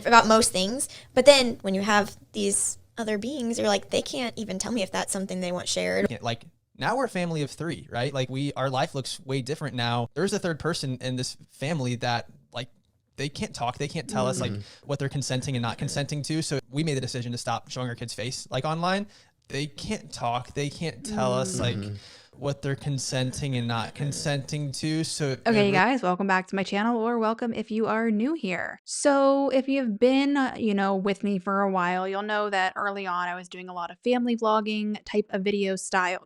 about most things. But then when you have these other beings, you're like, they can't even tell me if that's something they want shared. Like, now we're a family of 3, right? Like our life looks way different now. There's a third person in this family that like, they can't talk. They can't tell us like what they're consenting and not consenting to. So we made the decision to stop showing our kids' face like online. They can't talk. They can't tell us like what they're consenting and not consenting to. So okay, guys, welcome back to my channel, or welcome if you are new here. So if you've been, with me for a while, you'll know that early on I was doing a lot of family vlogging type of video style.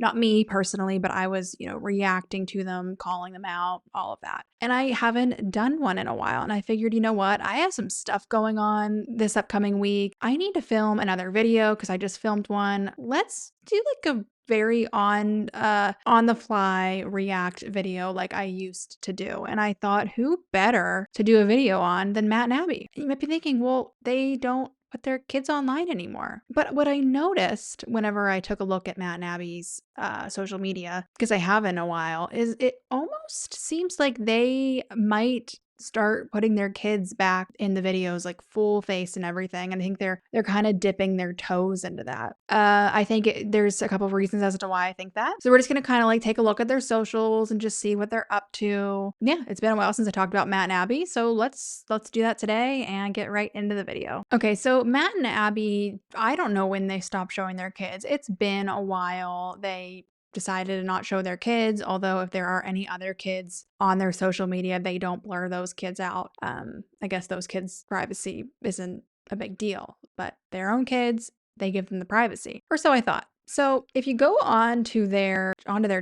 Not me personally, but I was, reacting to them, calling them out, all of that. And I haven't done one in a while. And I figured, you know what? I have some stuff going on this upcoming week. I need to film another video because I just filmed one. Let's do like a very on the fly react video like I used to do. And I thought, who better to do a video on than Matt and Abby? You might be thinking, well, they don't put their kids online anymore. But what I noticed whenever I took a look at Matt and Abby's social media, because I haven't in a while, is it almost seems like they might start putting their kids back in the videos, like full face and everything. And I think they're kind of dipping their toes into that. I think there's a couple of reasons as to why I think that. So we're just going to kind of like take a look at their socials and just see what they're up to. Yeah, it's been a while since I talked about Matt and Abby. So let's do that today and get right into the video. Okay, so Matt and Abby, I don't know when they stopped showing their kids. It's been a while. They decided to not show their kids, although if there are any other kids on their social media, they don't blur those kids out. I guess those kids' privacy isn't a big deal, but their own kids, they give them the privacy, or so I thought. So if you go onto their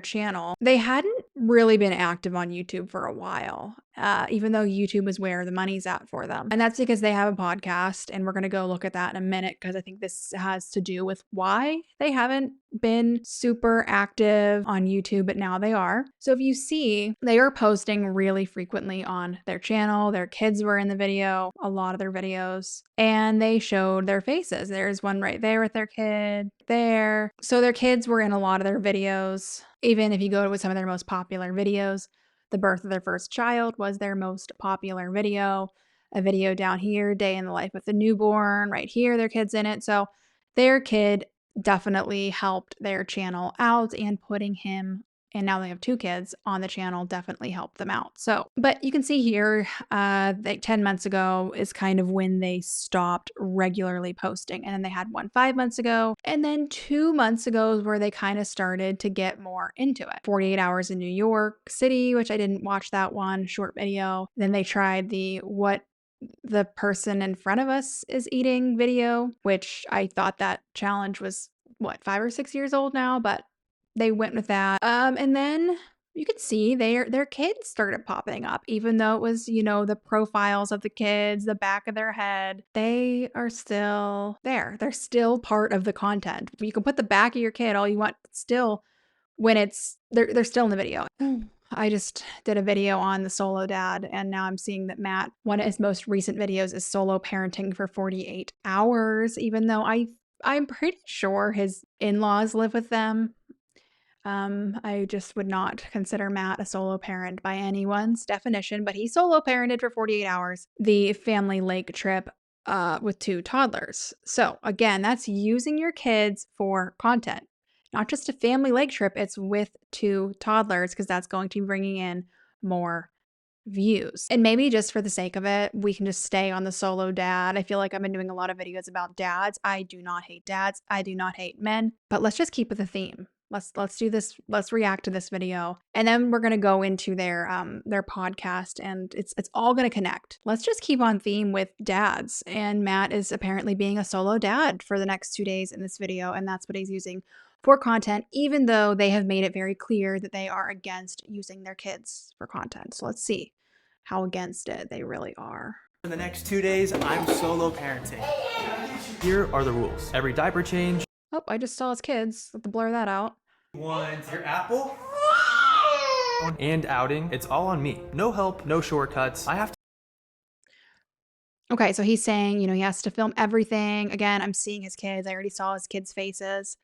channel, they hadn't really been active on YouTube for a while, even though YouTube is where the money's at for them. And that's because they have a podcast, and we're going to go look at that in a minute because I think this has to do with why they haven't been super active on YouTube, but now they are. So if you see, they are posting really frequently on their channel. Their kids were in the video, a lot of their videos, and they showed their faces. There's one right there with their kid there. So their kids were in a lot of their videos. Even if you go to some of their most popular videos, the birth of their first child was their most popular video. A video down here, day in the life of the newborn, right here, their kid's in it. So their kid definitely helped their channel out, and putting him, and now they have 2 kids on the channel, definitely helped them out. So, but you can see here, like 10 months ago is kind of when they stopped regularly posting. And then they had one 5 months ago. And then 2 months ago is where they kind of started to get more into it. 48 Hours in New York City, which I didn't watch that one, short video. Then they tried the what the person in front of us is eating video, which I thought that challenge was 5 or 6 years old now, but they went with that. And then you could see their kids started popping up, even though it was, the profiles of the kids, the back of their head. They are still there. They're still part of the content. You can put the back of your kid all you want, but still, when they're still in the video. I just did a video on the solo dad, and now I'm seeing that Matt, one of his most recent videos is solo parenting for 48 hours, even though I'm pretty sure his in-laws live with them. I just would not consider Matt a solo parent by anyone's definition, but he solo parented for 48 hours, the family lake trip with 2 toddlers. So again, that's using your kids for content. Not just a family lake trip, it's with 2 toddlers, because that's going to be bringing in more views. And maybe just for the sake of it, we can just stay on the solo dad. I feel like I've been doing a lot of videos about dads. I do not hate dads. I do not hate men, but let's just keep with the theme. Let's do this. Let's react to this video. And then we're going to go into their podcast, and it's all going to connect. Let's just keep on theme with dads. And Matt is apparently being a solo dad for the next 2 days in this video, and that's what he's using for content, even though they have made it very clear that they are against using their kids for content. So let's see how against it they really are. For the next 2 days, I'm solo parenting. Here are the rules. Every diaper change. Oh, I just saw his kids. Have to blur that out. Want your apple? And outing. It's all on me. No help, no shortcuts. I have to. Okay, so he's saying, he has to film everything. Again, I'm seeing his kids. I already saw his kids' faces.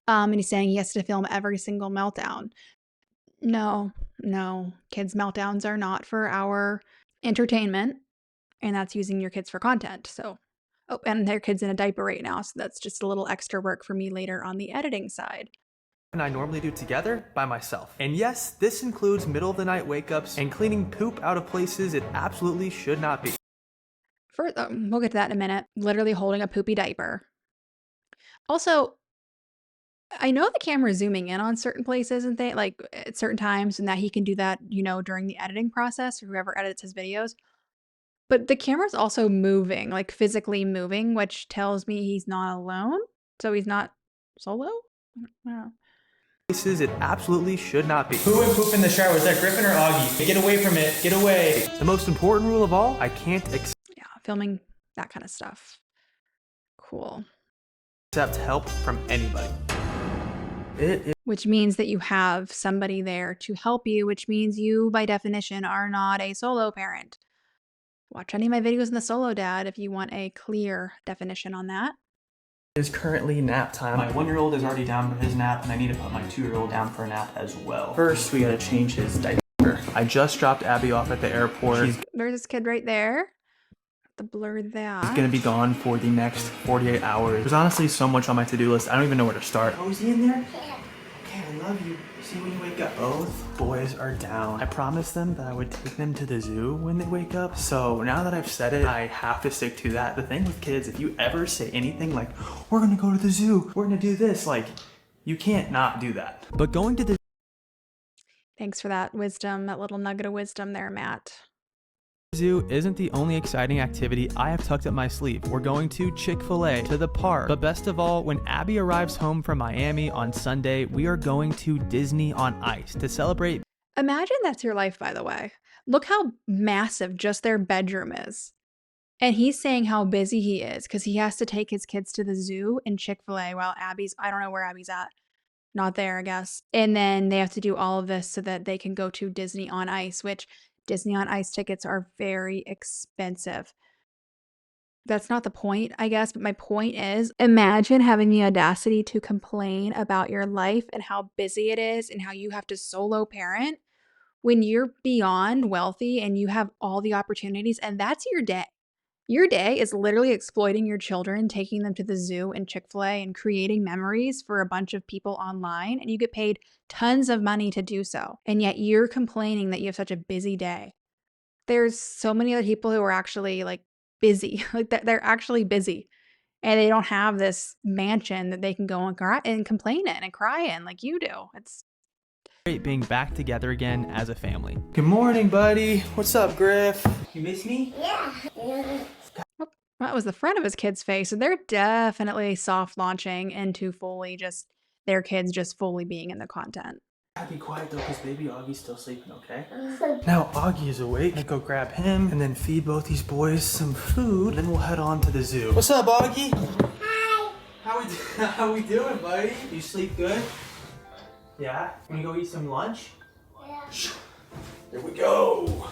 And he's saying he has to film every single meltdown. No, kids' meltdowns are not for our entertainment. and that's using your kids for content. So, oh, and their kid's in a diaper right now, so that's just a little extra work for me later on the editing side. And I normally do together by myself. And yes, this includes middle of the night wake ups and cleaning poop out of places it absolutely should not be. First, we'll get to that in a minute. Literally holding a poopy diaper. Also, I know the camera's zooming in on certain places and things, like at certain times, and that he can do that, during the editing process, or whoever edits his videos. But the camera's also moving, like physically moving, which tells me he's not alone. So he's not solo? I don't know. Places it absolutely should not be. Who would poop in the shower? Was that Griffin or Augie? Get away from it. Get away. The most important rule of all, I can't Yeah, filming that kind of stuff. Cool. accept help from anybody. It is Which means that you have somebody there to help you, which means you, by definition, are not a solo parent. Watch any of my videos in the solo dad if you want a clear definition on that. currently nap time. My 1-year-old is already down for his nap, and I need to put my 2-year-old down for a nap as well. First, we gotta change his diaper. I just dropped Abby off at the airport. She's There's this kid right there. Have to blur that. gonna be gone for the next 48 hours. There's honestly so much on my to-do list, I don't even know where to start. Oh, is he in there? Okay, I love you. See when you wake up. Both boys are down. I promised them that I would take them to the zoo when they wake up. So now that I've said it, I have to stick to that. The thing with kids, if you ever say anything like, we're gonna go to the zoo, we're gonna do this, like, you can't not do that. But going to the Thanks for that wisdom, that little nugget of wisdom there, Matt. zoo isn't the only exciting activity I have tucked up my sleeve. We're going to Chick-fil-A, to the park. But best of all, when Abby arrives home from Miami on Sunday, we are going to Disney on Ice to celebrate. Imagine that's your life, by the way. Look how massive just their bedroom is. And he's saying how busy he is because he has to take his kids to the zoo and Chick-fil-A while I don't know where Abby's at. Not there, I guess. And then they have to do all of this so that they can go to Disney on Ice, which Disney on Ice tickets are very expensive. That's not the point, I guess, but my point is, imagine having the audacity to complain about your life and how busy it is and how you have to solo parent when you're beyond wealthy and you have all the opportunities, and that's your day. Your day is literally exploiting your children, taking them to the zoo and Chick-fil-A and creating memories for a bunch of people online, and you get paid tons of money to do so. And yet you're complaining that you have such a busy day. There's so many other people who are actually like busy, like they're actually busy, and they don't have this mansion that they can go and cry and complain in and cry in like you do. It's Being back together again as a family. Good morning, buddy. What's up, Griff? You miss me? that was the front of his kid's face, and they're definitely soft launching into fully just their kids just fully being in the content. Be quiet though, because baby Augie's still sleeping, okay? Now Augie is awake. I go grab him and then feed both these boys some food. Then we'll head on to the zoo. What's up, Augie? Hi. How we doing, buddy? You sleep good? Yeah? Can we go eat some lunch? Yeah. Here we go.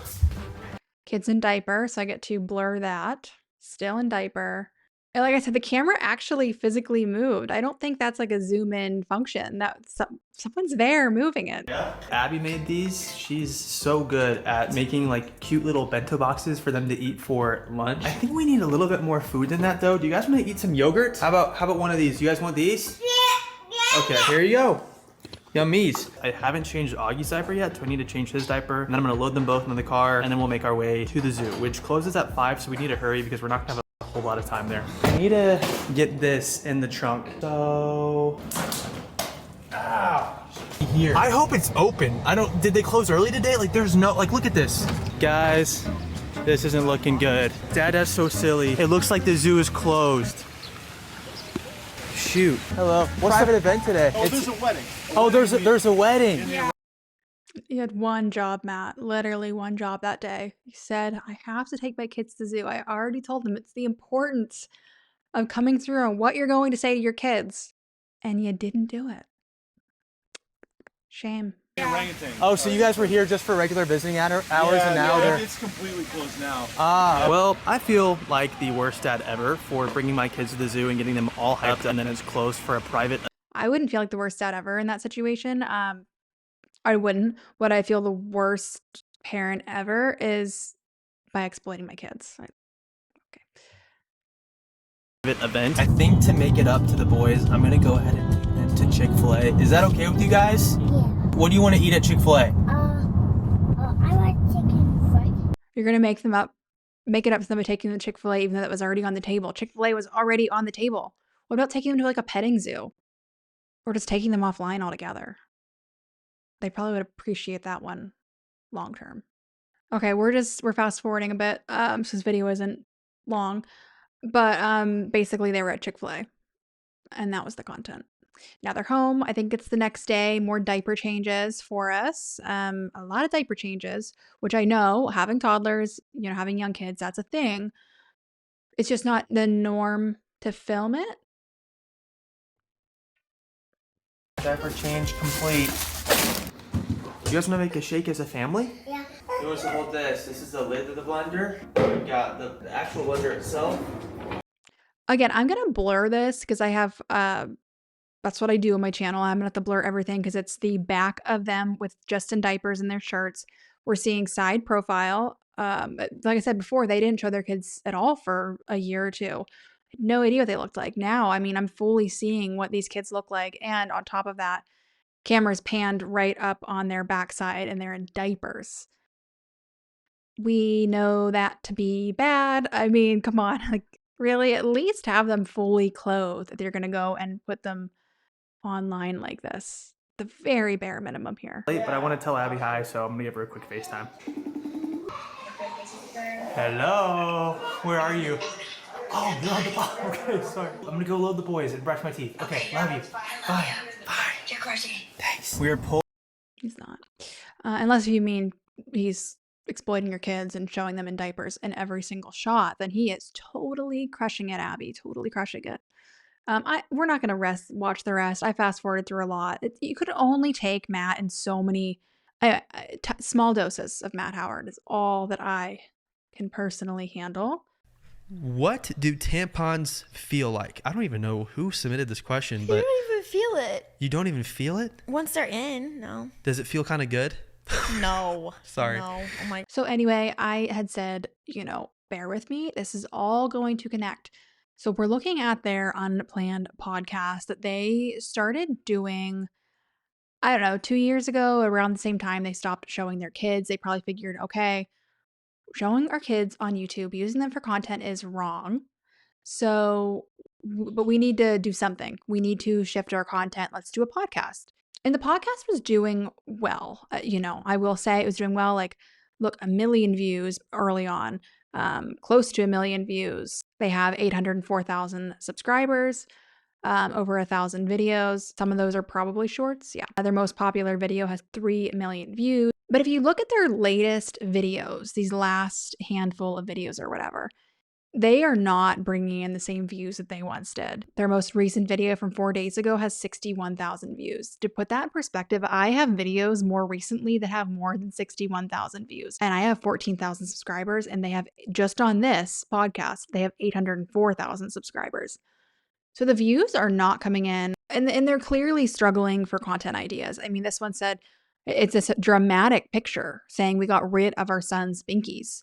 Kids in diaper, so I get to blur that. Still in diaper. And like I said, the camera actually physically moved. I don't think that's like a zoom in function. That someone's there moving it. Yeah. Abby made these. She's so good at making like cute little bento boxes for them to eat for lunch. I think we need a little bit more food than that though. Do you guys want to eat some yogurt? How about one of these? You guys want these? Yeah. Okay, here you go. Yummies. I haven't changed Augie's diaper yet, so I need to change his diaper. And then I'm gonna load them both into the car, and then we'll make our way to the zoo, which closes at 5, so we need to hurry because we're not gonna have a whole lot of time there. I need to get this in the trunk. So, Here. I hope it's open. Did they close early today? Like there's no, like look at this. guys, this isn't looking good. Dad, that's so silly. It looks like the zoo is closed. Shoot. Hello. What's private event today? Oh, there's a wedding. Oh, there's a wedding. You had one job, Matt. Literally one job that day. You said, I have to take my kids to the zoo. I already told them it's the importance of coming through on what you're going to say to your kids. And you didn't do it. Shame. Orangutan. Oh, so you guys were here just for regular visiting hours, and now they're... It's completely closed now. Well, I feel like the worst dad ever for bringing my kids to the zoo and getting them all hyped, and then it's closed for a private... I wouldn't feel like the worst dad ever in that situation. I wouldn't. What I feel the worst parent ever is by exploiting my kids. event. I think to make it up to the boys, I'm gonna go ahead and take them to Chick-fil-A. Is that okay with you guys? Yeah. What do you want to eat at Chick-fil-A? I want chicken fried. You're going to make it up to them by taking them to Chick-fil-A even though that was already on the table. Chick-fil-A was already on the table. What about taking them to like a petting zoo? Or just taking them offline altogether? They probably would appreciate that one long term. Okay, we're fast forwarding a bit, so this video isn't long. But basically they were at Chick-fil-A. And that was the content. Now they're home. I think it's the next day. More diaper changes for us. A lot of diaper changes, which I know having toddlers, having young kids, that's a thing. It's just not the norm to film it. Diaper change complete. You guys want to make a shake as a family? Yeah. You want to hold this? This is the lid of the blender. We've got the actual blender itself. Again, I'm going to blur this because I have, that's what I do on my channel. I'm going to have to blur everything because it's the back of them with just in diapers and their shirts. We're seeing side profile. Like I said before, they didn't show their kids at all for a year or two. No idea what they looked like. Now, I mean, I'm fully seeing what these kids look like. And on top of that, cameras panned right up on their backside and they're in diapers. We know that to be bad. I mean, come on. Like, really, at least have them fully clothed if you're going to go and put them online like this. The very bare minimum here. But I want to tell Abby hi, so I'm going to give her a quick FaceTime. Hello. Where are you? Oh, you're on the phone. Okay, sorry. I'm going to go load the boys and brush my teeth. Okay, love you. Bye. Bye. You're crushing. Thanks. We're pulling. He's not. Unless you mean he's exploiting your kids and showing them in diapers in every single shot, then he is totally crushing it, Abby. Totally crushing it. We're not going to watch the rest. I fast forwarded through a lot. You could only take Matt in so many small doses of Matt Howard is all that I can personally handle. What do tampons feel like? I don't even know who submitted this question, but You don't even feel it. you don't even feel it? Once they're in, no. Does it feel kind of good? No. Sorry. No. Oh my. So anyway, I had said, bear with me. This is all going to connect. So we're looking at their Unplanned podcast that they started doing, I don't know, 2 years ago, around the same time they stopped showing their kids. They probably figured, okay, showing our kids on YouTube, using them for content is wrong. So, but we need to do something. We need to shift our content. Let's do a podcast. And the podcast was doing well. I will say it was doing well. Like, look, 1 million views early on, close to 1 million views. They have 804,000 subscribers, over 1,000 videos. Some of those are probably shorts. Yeah. Their most popular video has 3 million views. But if you look at their latest videos, these last handful of videos or whatever, they are not bringing in the same views that they once did. Their most recent video from 4 days ago has 61,000 views. To put that in perspective, I have videos more recently that have more than 61,000 views. And I have 14,000 subscribers, and they have, just on this podcast, they have 804,000 subscribers. So the views are not coming in, and they're clearly struggling for content ideas. I mean, this one said, it's this dramatic picture saying we got rid of our son's binkies.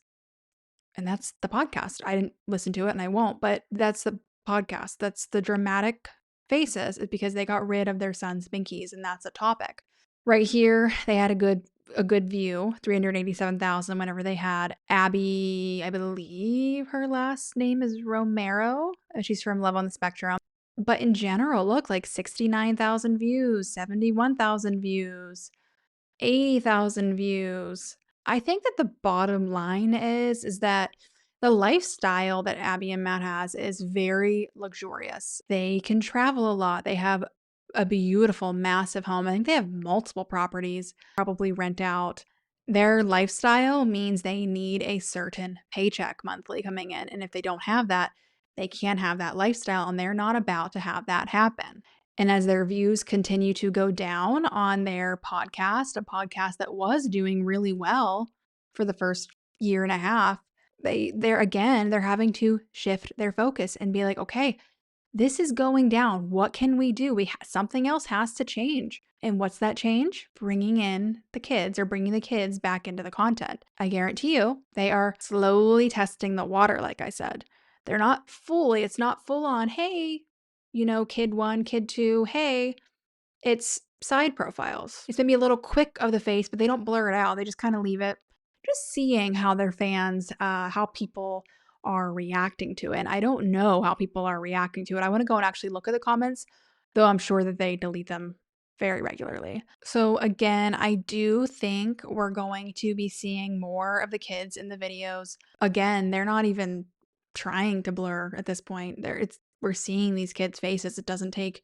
And that's the podcast. I didn't listen to it and I won't, but that's the podcast. That's the dramatic faces is because they got rid of their son's binkies, and that's a topic. Right here, they had a good view, 387,000 whenever they had Abby, I believe her last name is Romero. She's from Love on the Spectrum. But in general, look, like 69,000 views, 71,000 views, 80,000 views. I think that the bottom line is that the lifestyle that Abby and Matt has is very luxurious. They can travel a lot. They have a beautiful, massive home. I think they have multiple properties, probably rent out. Their lifestyle means they need a certain paycheck monthly coming in. And if they don't have that, they can't have that lifestyle, and they're not about to have that happen. And as their views continue to go down on their podcast, a podcast that was doing really well for the first year and a half, they're having to shift their focus and be like, okay, this is going down. What can we do? Something else has to change. And what's that change? Bringing in the kids, or bringing the kids back into the content. I guarantee you, they are slowly testing the water, like I said. They're not fully, it's not full on, hey, you know, kid 1, kid 2, hey. It's side profiles. It's maybe a little quick of the face, but they don't blur it out. They just kind of leave it. Just seeing how their fans, how people are reacting to it. And I don't know how people are reacting to it. I want to go and actually look at the comments, though I'm sure that they delete them very regularly. So again, I do think we're going to be seeing more of the kids in the videos. Again, they're not even trying to blur at this point. We're seeing these kids' faces. It doesn't take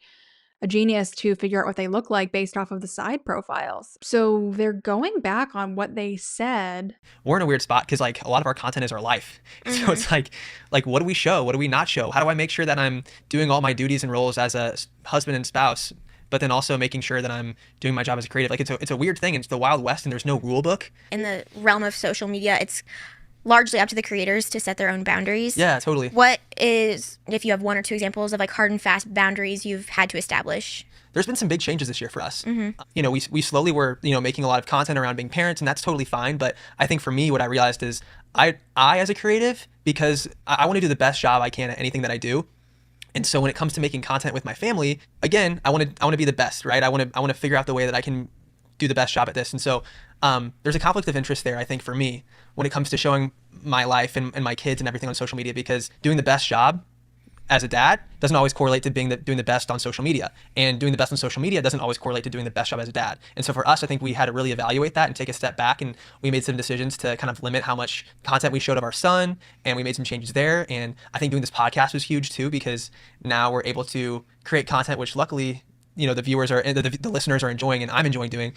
a genius to figure out what they look like based off of the side profiles. So they're going back on what they said. We're in a weird spot because like a lot of our content is our life. So it's like what do we show? What do we not show? How do I make sure that I'm doing all my duties and roles as a husband and spouse, but then also making sure that I'm doing my job as a creative? Like it's a weird thing. It's the Wild West and there's no rule book. In the realm of social media, it's largely up to the creators to set their own boundaries. Yeah, totally. What is, if you have 1 or 2 examples of like hard and fast boundaries you've had to establish? There's been some big changes this year for us. You know, we slowly were, you know, making a lot of content around being parents, and that's totally fine. But I think for me, what I realized is I as a creative, because I want to do the best job I can at anything that I do. And so when it comes to making content with my family, again, I want to be the best, right? I want to figure out the way that I can do the best job at this. And so there's a conflict of interest there, I think, for me, when it comes to showing my life and my kids and everything on social media, because doing the best job as a dad doesn't always correlate to doing the best on social media. And doing the best on social media doesn't always correlate to doing the best job as a dad. And so for us, I think we had to really evaluate that and take a step back. And we made some decisions to kind of limit how much content we showed of our son. And we made some changes there. And I think doing this podcast was huge too, because now we're able to create content, which luckily, you know, the viewers are, the listeners are enjoying, and I'm enjoying doing.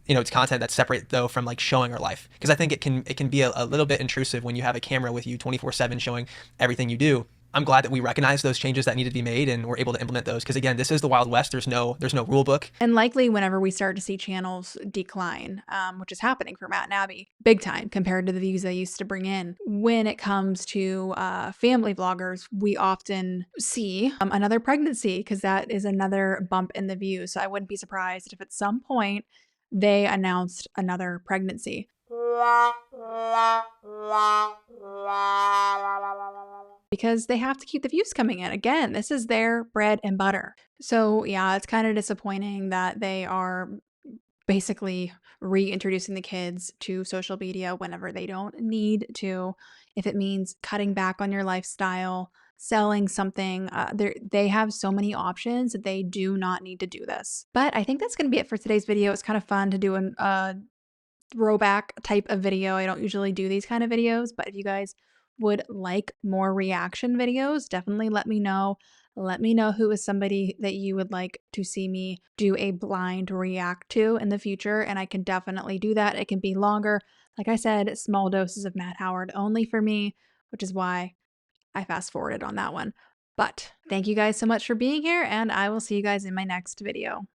You know, it's content that's separate though from like showing our life, because I think it can be a little bit intrusive when you have a camera with you 24/7 showing everything you do. I'm glad that we recognized those changes that needed to be made and we're able to implement those, because again, this is the Wild West. There's no rule book. And likely whenever we start to see channels decline, which is happening for Matt and Abby, big time compared to the views they used to bring in. When it comes to family vloggers, we often see another pregnancy, because that is another bump in the views. So I wouldn't be surprised if at some point they announced another pregnancy. Because they have to keep the views coming in. Again, this is their bread and butter. So yeah, it's kind of disappointing that they are basically reintroducing the kids to social media whenever they don't need to. If it means cutting back on your lifestyle, selling something, they have so many options that they do not need to do this. But I think that's going to be it for today's video. It's kind of fun to do a throwback type of video. I don't usually do these kind of videos, but if you guys would like more reaction videos, definitely let me know. Let me know who is somebody that you would like to see me do a blind react to in the future, and I can definitely do that. It can be longer. Like I said, small doses of Matt Howard only for me, which is why I fast forwarded on that one. But thank you guys so much for being here, and I will see you guys in my next video.